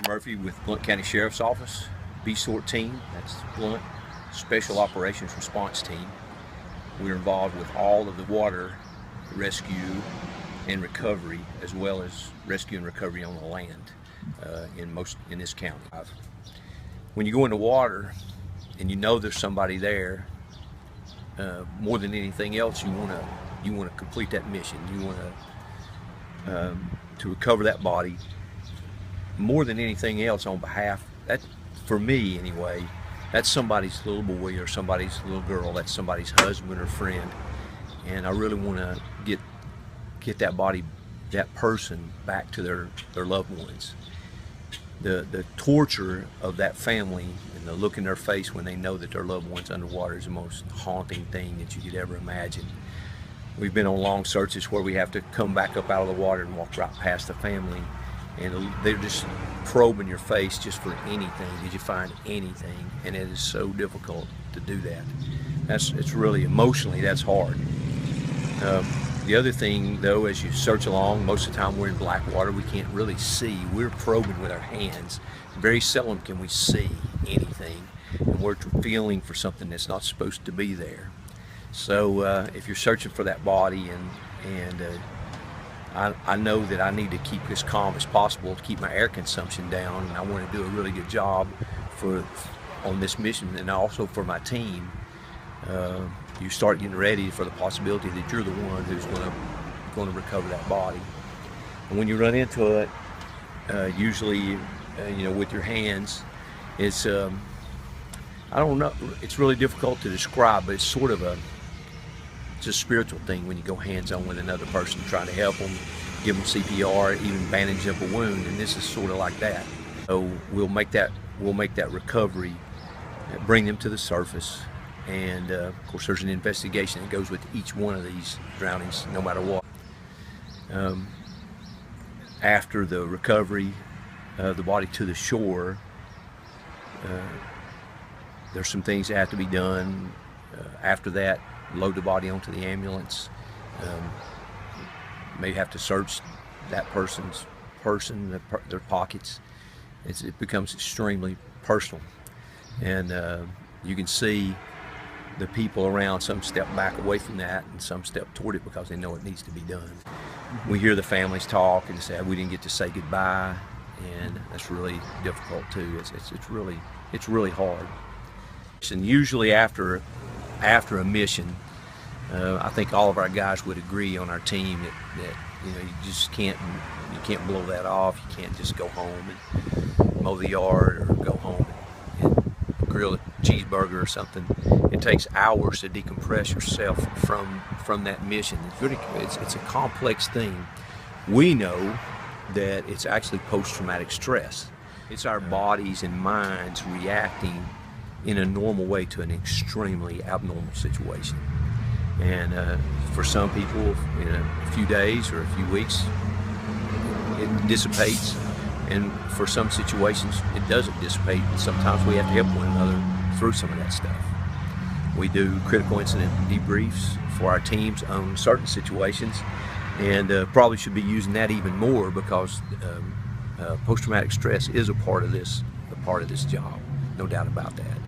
Murphy with Blount County Sheriff's Office, B-Sort team, that's Blount Special Operations Response Team. We're involved with all of the water rescue and recovery, as well as rescue and recovery on the land in this county. When you go into water and you know there's somebody there, more than anything else, you want to complete that mission. You want to recover that body. More than anything else, on behalf, that, for me anyway, that's somebody's little boy or somebody's little girl. That's somebody's husband or friend, and I really want to get that body, that person, back to their loved ones. The torture of that family and the look in their face when they know that their loved one's underwater is the most haunting thing that you could ever imagine. We've been on long searches where we have to come back up out of the water and walk right past the family, and they're just probing your face just for anything. Did you find anything? And it is so difficult to do that. It's really emotionally, that's hard. The other thing, though, as you search along, most of the time we're in black water, we can't really see. We're probing with our hands. Very seldom can we see anything, and we're feeling for something that's not supposed to be there. So if you're searching for that body, and I know that I need to keep as calm as possible to keep my air consumption down, and I want to do a really good job on this mission, and also for my team. You start getting ready for the possibility that you're the one who's going to recover that body. And when you run into it, usually, with your hands, it's I don't know. It's really difficult to describe, but it's sort of it's a spiritual thing when you go hands-on with another person, trying to help them, give them CPR, even bandage up a wound, and this is sort of like that. So we'll make that recovery, bring them to the surface. And of course there's an investigation that goes with each one of these drownings, no matter what. After the recovery of the body to the shore, there's some things that have to be done. After that, load the body onto the ambulance. May have to search that person's their pockets. It becomes extremely personal, and you can see the people around, some step back away from that and some step toward it because they know it needs to be done. We hear the families talk and say, we didn't get to say goodbye, and that's really difficult too. It's really hard. And usually after a mission, I think all of our guys would agree on our team that you just can't blow that off. You can't just go home and mow the yard or go home and grill a cheeseburger or something. It takes hours to decompress yourself from that mission. It's a complex thing. We know that it's actually post-traumatic stress. It's our bodies and minds reacting in a normal way to an extremely abnormal situation. And for some people, in a few days or a few weeks, it dissipates. And for some situations, it doesn't dissipate. And sometimes we have to help one another through some of that stuff. We do critical incident debriefs for our teams on certain situations, and probably should be using that even more, because post-traumatic stress is a part of this job, no doubt about that.